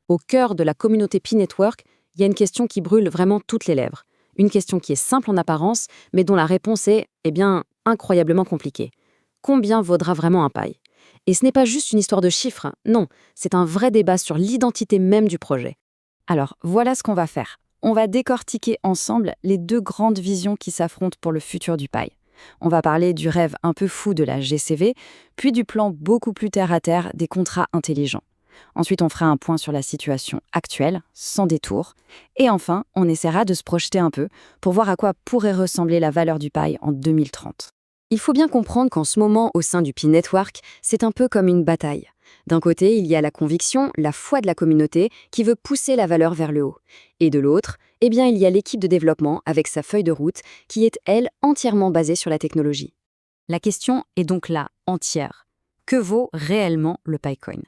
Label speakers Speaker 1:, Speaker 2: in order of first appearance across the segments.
Speaker 1: Au cœur de la communauté Pi Network, il y a une question qui brûle vraiment toutes les lèvres. Une question qui est simple en apparence, mais dont la réponse est, incroyablement compliquée. Combien vaudra vraiment un Pi? Et ce n'est pas juste une histoire de chiffres, non, c'est un vrai débat sur l'identité même du projet.
Speaker 2: Alors, voilà ce qu'on va faire. On va décortiquer ensemble les deux grandes visions qui s'affrontent pour le futur du Pi. On va parler du rêve un peu fou de la GCV, puis du plan beaucoup plus terre-à-terre des contrats intelligents. Ensuite, on fera un point sur la situation actuelle, sans détour. Et enfin, on essaiera de se projeter un peu pour voir à quoi pourrait ressembler la valeur du Pi en 2030.
Speaker 1: Il faut bien comprendre qu'en ce moment, au sein du Pi Network, c'est un peu comme une bataille. D'un côté, il y a la conviction, la foi de la communauté qui veut pousser la valeur vers le haut. Et de l'autre, il y a l'équipe de développement avec sa feuille de route qui est, elle, entièrement basée sur la technologie.
Speaker 2: La question est donc là, entière. Que vaut réellement le Picoin?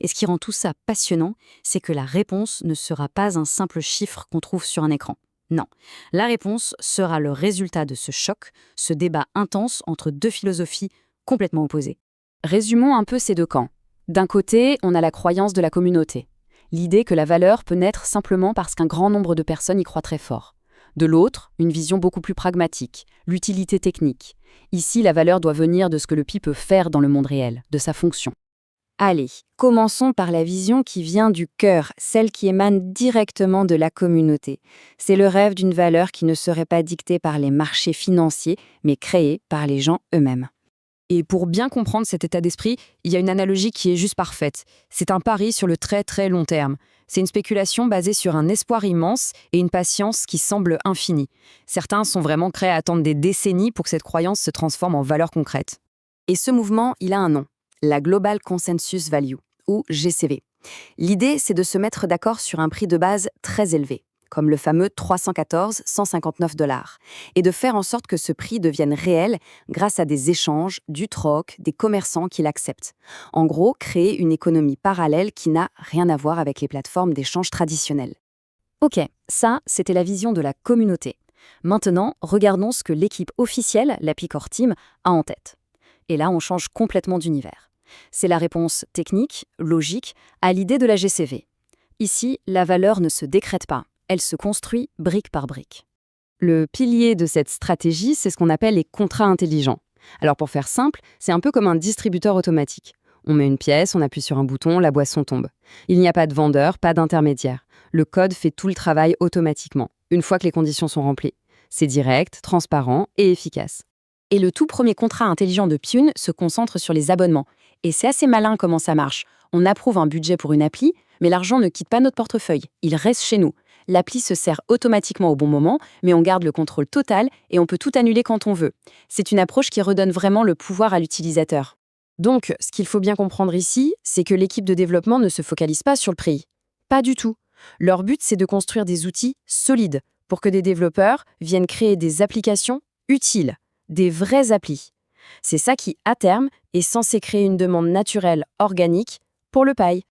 Speaker 2: Et ce qui rend tout ça passionnant, c'est que la réponse ne sera pas un simple chiffre qu'on trouve sur un écran. Non, la réponse sera le résultat de ce choc, ce débat intense entre deux philosophies complètement opposées.
Speaker 1: Résumons un peu ces deux camps. D'un côté, on a la croyance de la communauté. L'idée que la valeur peut naître simplement parce qu'un grand nombre de personnes y croient très fort. De l'autre, une vision beaucoup plus pragmatique, l'utilité technique. Ici, la valeur doit venir de ce que le Pi peut faire dans le monde réel, de sa fonction.
Speaker 2: Allez, commençons par la vision qui vient du cœur, celle qui émane directement de la communauté. C'est le rêve d'une valeur qui ne serait pas dictée par les marchés financiers, mais créée par les gens eux-mêmes.
Speaker 3: Et pour bien comprendre cet état d'esprit, il y a une analogie qui est juste parfaite. C'est un pari sur le très très long terme. C'est une spéculation basée sur un espoir immense et une patience qui semble infinie. Certains sont vraiment prêts à attendre des décennies pour que cette croyance se transforme en valeur concrète.
Speaker 1: Et ce mouvement, il a un nom, la Global Consensus Value, ou GCV. L'idée, c'est de se mettre d'accord sur un prix de base très élevé, comme le fameux 314,159 $, et de faire en sorte que ce prix devienne réel grâce à des échanges, du troc, des commerçants qui l'acceptent. En gros, créer une économie parallèle qui n'a rien à voir avec les plateformes d'échange traditionnelles. Ok, ça, c'était la vision de la communauté. Maintenant, regardons ce que l'équipe officielle, la Picor Team, a en tête. Et là, on change complètement d'univers. C'est la réponse technique, logique, à l'idée de la GCV. Ici, la valeur ne se décrète pas. Elle se construit brique par brique. Le pilier de cette stratégie, c'est ce qu'on appelle les contrats intelligents. Alors pour faire simple, c'est un peu comme un distributeur automatique. On met une pièce, on appuie sur un bouton, la boisson tombe. Il n'y a pas de vendeur, pas d'intermédiaire. Le code fait tout le travail automatiquement, une fois que les conditions sont remplies. C'est direct, transparent et efficace. Et le tout premier contrat intelligent de Pune se concentre sur les abonnements. Et c'est assez malin comment ça marche. On approuve un budget pour une appli, mais l'argent ne quitte pas notre portefeuille, il reste chez nous. L'appli se sert automatiquement au bon moment, mais on garde le contrôle total et on peut tout annuler quand on veut. C'est une approche qui redonne vraiment le pouvoir à l'utilisateur. Donc, ce qu'il faut bien comprendre ici, c'est que l'équipe de développement ne se focalise pas sur le prix. Pas du tout. Leur but, c'est de construire des outils solides pour que des développeurs viennent créer des applications utiles, des vraies applis. C'est ça qui, à terme, est censé créer une demande naturelle, organique, pour le Pi.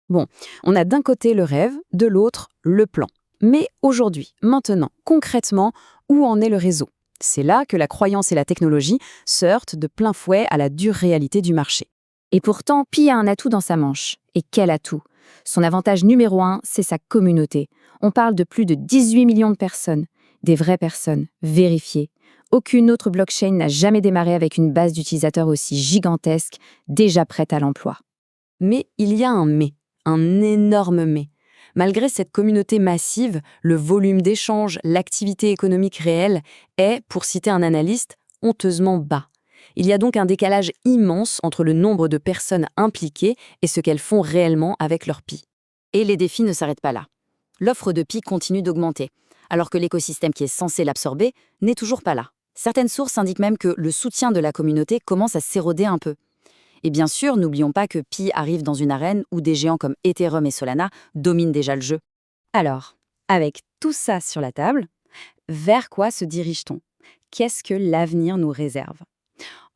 Speaker 1: Bon, on a d'un côté le rêve, de l'autre, le plan. Mais aujourd'hui, maintenant, concrètement, où en est le réseau? C'est là que la croyance et la technologie se heurtent de plein fouet à la dure réalité du marché.
Speaker 2: Et pourtant, Pi a un atout dans sa manche. Et quel atout? Son avantage numéro 1, c'est sa communauté. On parle de plus de 18 millions de personnes, des vraies personnes, vérifiées. Aucune autre blockchain n'a jamais démarré avec une base d'utilisateurs aussi gigantesque, déjà prête à l'emploi.
Speaker 1: Mais il y a un mais, un énorme mais. Malgré cette communauté massive, le volume d'échanges, l'activité économique réelle est, pour citer un analyste, honteusement bas. Il y a donc un décalage immense entre le nombre de personnes impliquées et ce qu'elles font réellement avec leur Pi. Et les défis ne s'arrêtent pas là. L'offre de Pi continue d'augmenter, alors que l'écosystème qui est censé l'absorber n'est toujours pas là. Certaines sources indiquent même que le soutien de la communauté commence à s'éroder un peu. Et bien sûr, n'oublions pas que Pi arrive dans une arène où des géants comme Ethereum et Solana dominent déjà le jeu. Alors, avec tout ça sur la table, vers quoi se dirige-t-on? Qu'est-ce que l'avenir nous réserve?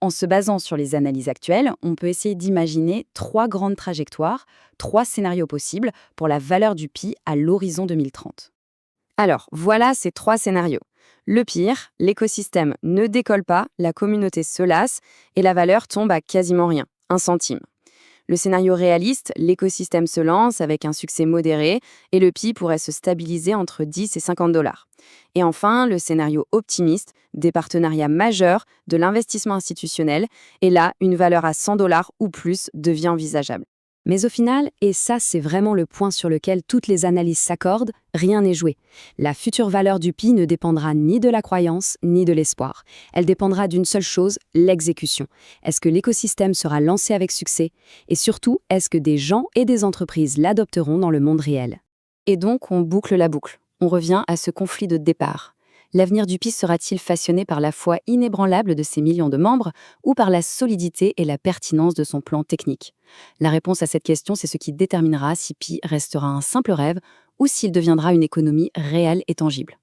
Speaker 1: En se basant sur les analyses actuelles, on peut essayer d'imaginer 3 grandes trajectoires, 3 scénarios possibles pour la valeur du Pi à l'horizon 2030. Alors, voilà ces 3 scénarios. Le pire, l'écosystème ne décolle pas, la communauté se lasse et la valeur tombe à quasiment rien, 1 centime. Le scénario réaliste, l'écosystème se lance avec un succès modéré et le PI pourrait se stabiliser entre 10 et 50 dollars. Et enfin, le scénario optimiste, des partenariats majeurs, de l'investissement institutionnel, et là, une valeur à 100 dollars ou plus devient envisageable.
Speaker 2: Mais au final, et ça c'est vraiment le point sur lequel toutes les analyses s'accordent, rien n'est joué. La future valeur du PI ne dépendra ni de la croyance ni de l'espoir. Elle dépendra d'une seule chose, l'exécution. Est-ce que l'écosystème sera lancé avec succès? Et surtout, est-ce que des gens et des entreprises l'adopteront dans le monde réel?
Speaker 1: Et donc, on boucle la boucle. On revient à ce conflit de départ. L'avenir du PI sera-t-il façonné par la foi inébranlable de ses millions de membres ou par la solidité et la pertinence de son plan technique? La réponse à cette question, c'est ce qui déterminera si PI restera un simple rêve ou s'il deviendra une économie réelle et tangible.